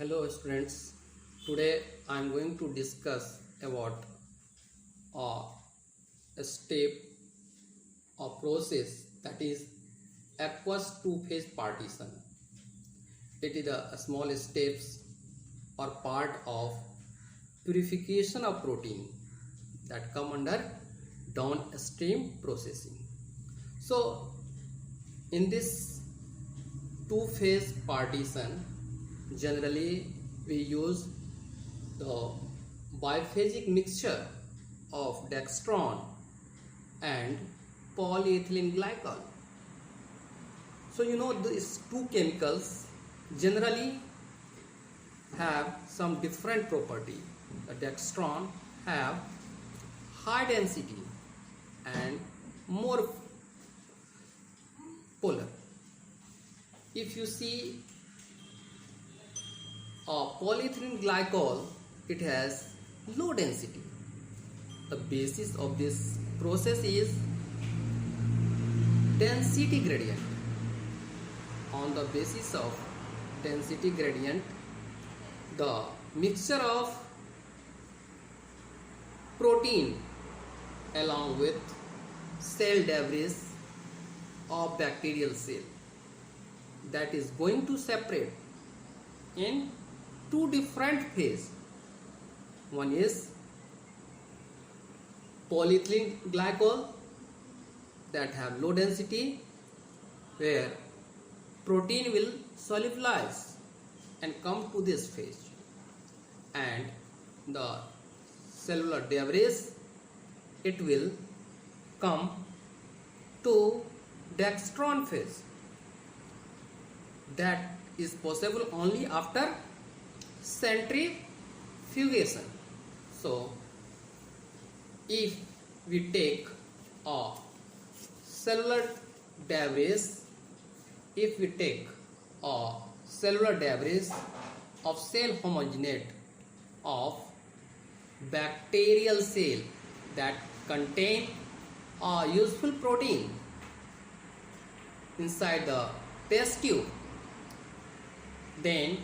Hello students, today I am going to discuss about a step or process that is aqueous two-phase partition. It is a small steps or part of purification of protein that come under downstream processing. So in this two-phase partition, generally we use the biphasic mixture of dextran and polyethylene glycol. So you know these two chemicals generally have some different property. The dextran have high density and more polar. If you see polyethylene glycol, it has low density. The basis of this process is density gradient. On the basis of density gradient, the mixture of protein along with cell debris of bacterial cell that is going to separate in two different phases. One is polyethylene glycol that have low density, where protein will solubilize and come to this phase, and the cellular debris, it will come to dextran phase. That is possible only after centrifugation. So if we take a cellular debris, of cell homogenate of bacterial cell that contain a useful protein inside the test tube, then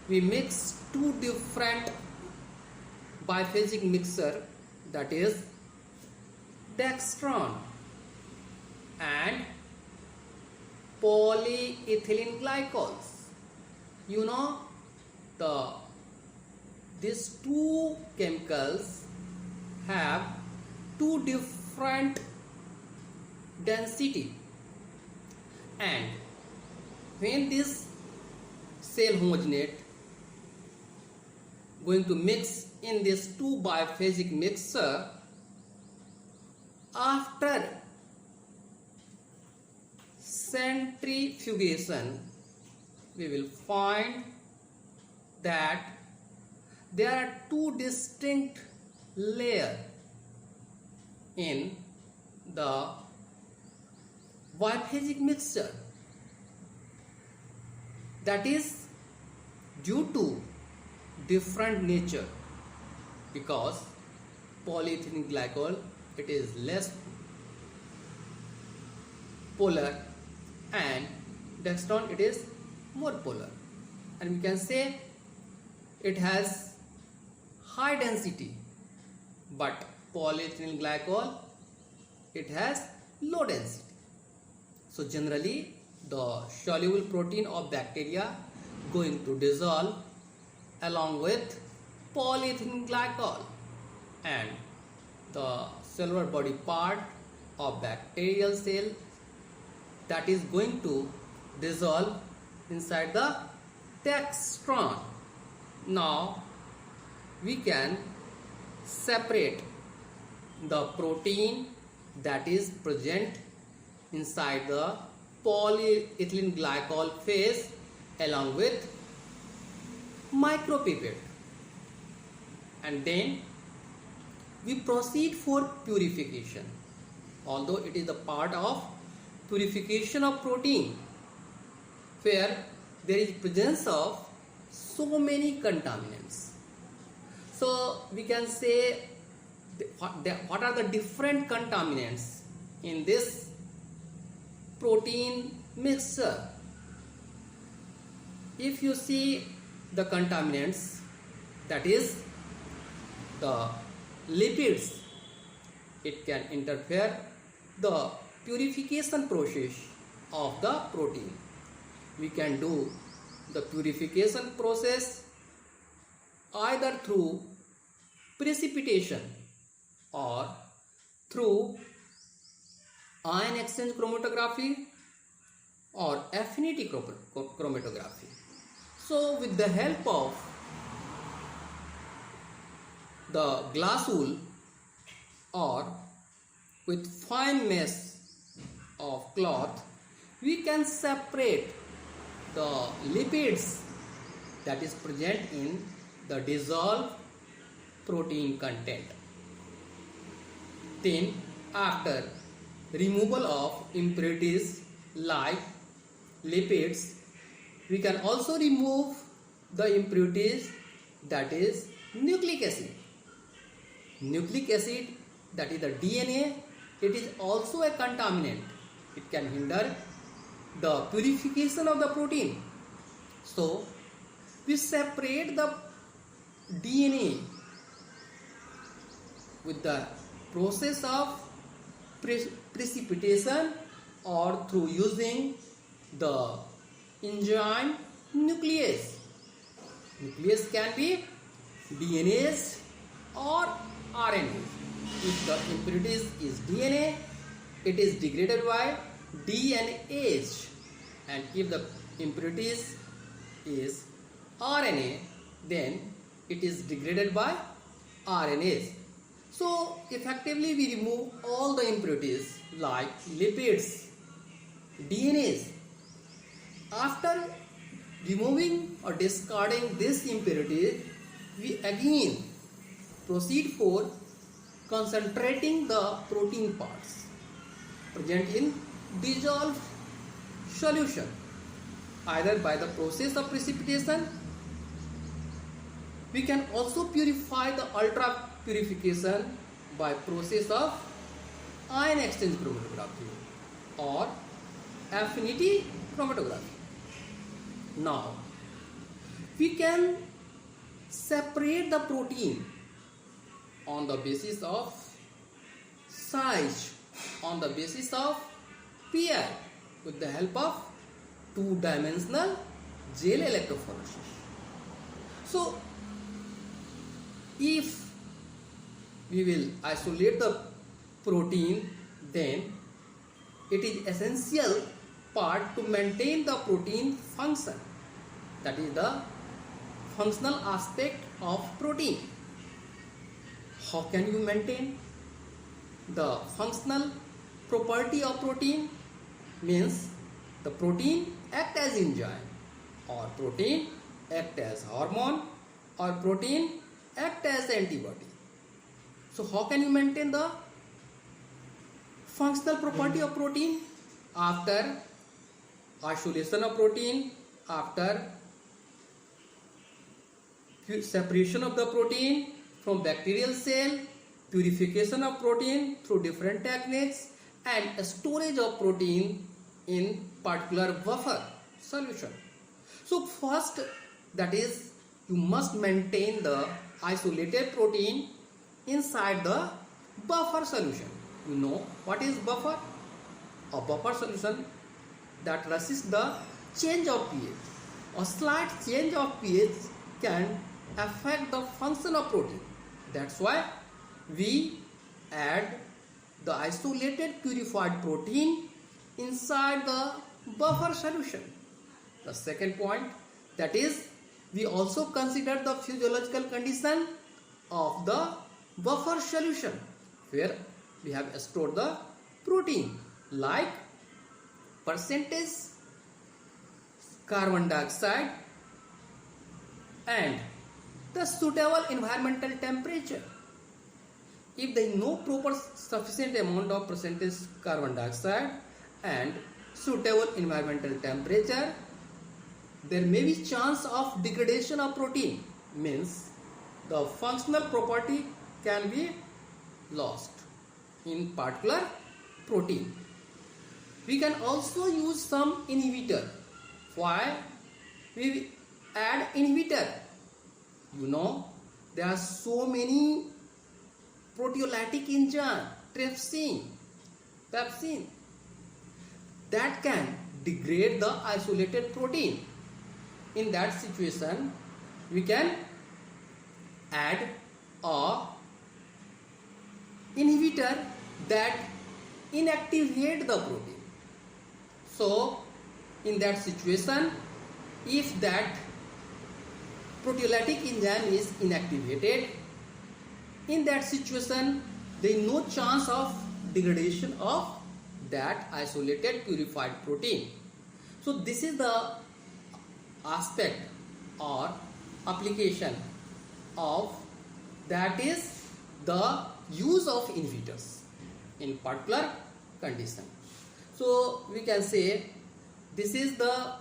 we mix two different biphasic mixture, that is dextran and polyethylene glycols. You know, these two chemicals have two different density, and when this cell homogenate going to mix in this two biphasic mixture, after centrifugation we will find that there are two distinct layers in the biphasic mixture. That is due to different nature, because polyethylene glycol, it is less polar and dextran, it is more polar, and we can say it has high density, but polyethylene glycol, it has low density. So generally the soluble protein of bacteria going to dissolve along with polyethylene glycol, and the cellular body part of bacterial cell, that is going to dissolve inside the dextran. Now we can separate the protein that is present inside the polyethylene glycol phase along with micropipette, and then we proceed for purification. Although it is a part of purification of protein, where there is presence of so many contaminants. So we can say what are the different contaminants in this protein mixture. If you see the contaminants, that is the lipids. It can interfere the purification process of the protein. We can do the purification process either through precipitation or through ion exchange chromatography or affinity chromatography. So with the help of the glass wool or with fine mesh of cloth, we can separate the lipids that is present in the dissolved protein content. Then after removal of impurities like lipids, we can also remove the impurities, that is nucleic acid. Nucleic acid, that is the DNA, it is also a contaminant. It can hinder the purification of the protein. So we separate the DNA with the process of precipitation or through using the enzyme nuclease. Nuclease can be DNase or RNase. If the impurities is DNA, it is degraded by DNase, and if the impurities is RNA, then it is degraded by RNase. So effectively we remove all the impurities like lipids, DNase. After removing or discarding this impurity, we again proceed for concentrating the protein parts present in dissolved solution, either by the process of precipitation. We can also purify the ultra purification by process of ion exchange chromatography or affinity chromatography. Now we can separate the protein on the basis of size, on the basis of pI, with the help of two-dimensional gel electrophoresis. So if we will isolate the protein, then it is essential part to maintain the protein function, that is the functional aspect of protein. How can you maintain the functional property of protein? Means the protein act as enzyme, or protein act as hormone, or protein act as antibody. So how can you maintain the functional property of protein? After isolation of protein, after separation of the protein from bacterial cell, purification of protein through different techniques, and storage of protein in particular buffer solution. So first, that is, you must maintain the isolated protein inside the buffer solution. You know what is buffer? A buffer solution that resists the change of pH. A slight change of pH can affect the function of protein. That's why we add the isolated purified protein inside the buffer solution. The second point, that is, we also consider the physiological condition of the buffer solution, where we have stored the protein, like percentage carbon dioxide and the suitable environmental temperature. If there is no proper sufficient amount of percentage carbon dioxide and suitable environmental temperature, there may be chance of degradation of protein, means the functional property can be lost in particular protein. We can also use some inhibitor. Why? We add inhibitor. You know, there are so many proteolytic enzymes, trypsin, pepsin, that can degrade the isolated protein. In that situation, we can add a inhibitor that inactivate the protein. So in that situation, if that proteolytic enzyme is inactivated, in that situation there is no chance of degradation of that isolated purified protein. So this is the aspect or application of, that is the use of inhibitors in particular condition. So we can say this is the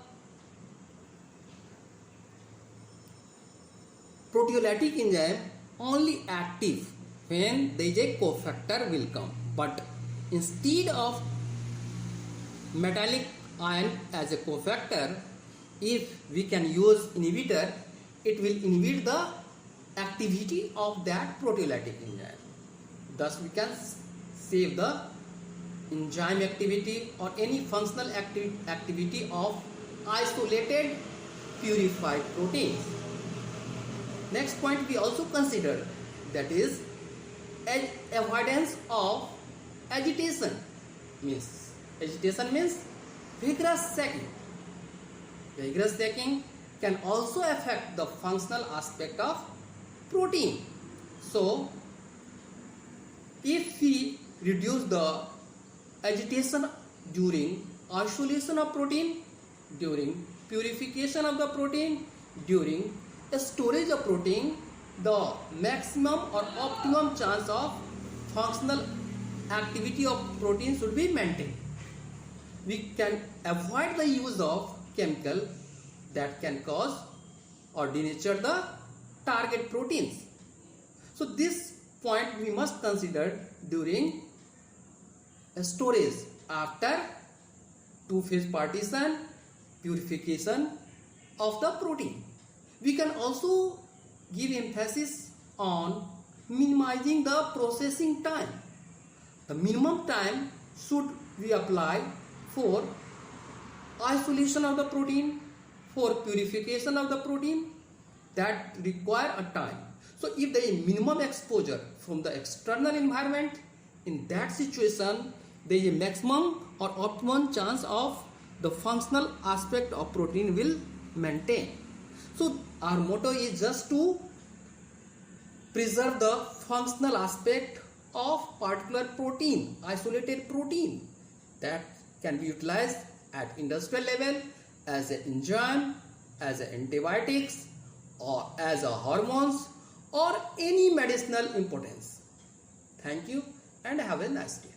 proteolytic enzyme only active when there is a cofactor will come, but instead of metallic ion as a cofactor, if we can use inhibitor, it will inhibit the activity of that proteolytic enzyme. Thus we can save the enzyme activity or any functional activity of isolated purified proteins. Next point we also consider, that is avoidance of agitation. Agitation means vigorous sacking. Vigorous sacking can also affect the functional aspect of protein. So if we reduce the agitation during isolation of protein, during purification of the protein, during storage of protein, the maximum or optimum chance of functional activity of protein should be maintained. We can avoid the use of chemical that can cause or denature the target proteins. So this point we must consider during storage after two-phase partition, purification of the protein. We can also give emphasis on minimizing the processing time. The minimum time should we apply for isolation of the protein, for purification of the protein, that require a time. So if there is minimum exposure from the external environment, in that situation there is a maximum or optimum chance of the functional aspect of protein will maintain. So our motto is just to preserve the functional aspect of particular protein, isolated protein, that can be utilized at industrial level as an enzyme, as an antibiotics, or as a hormones, or any medicinal importance. Thank you and have a nice day.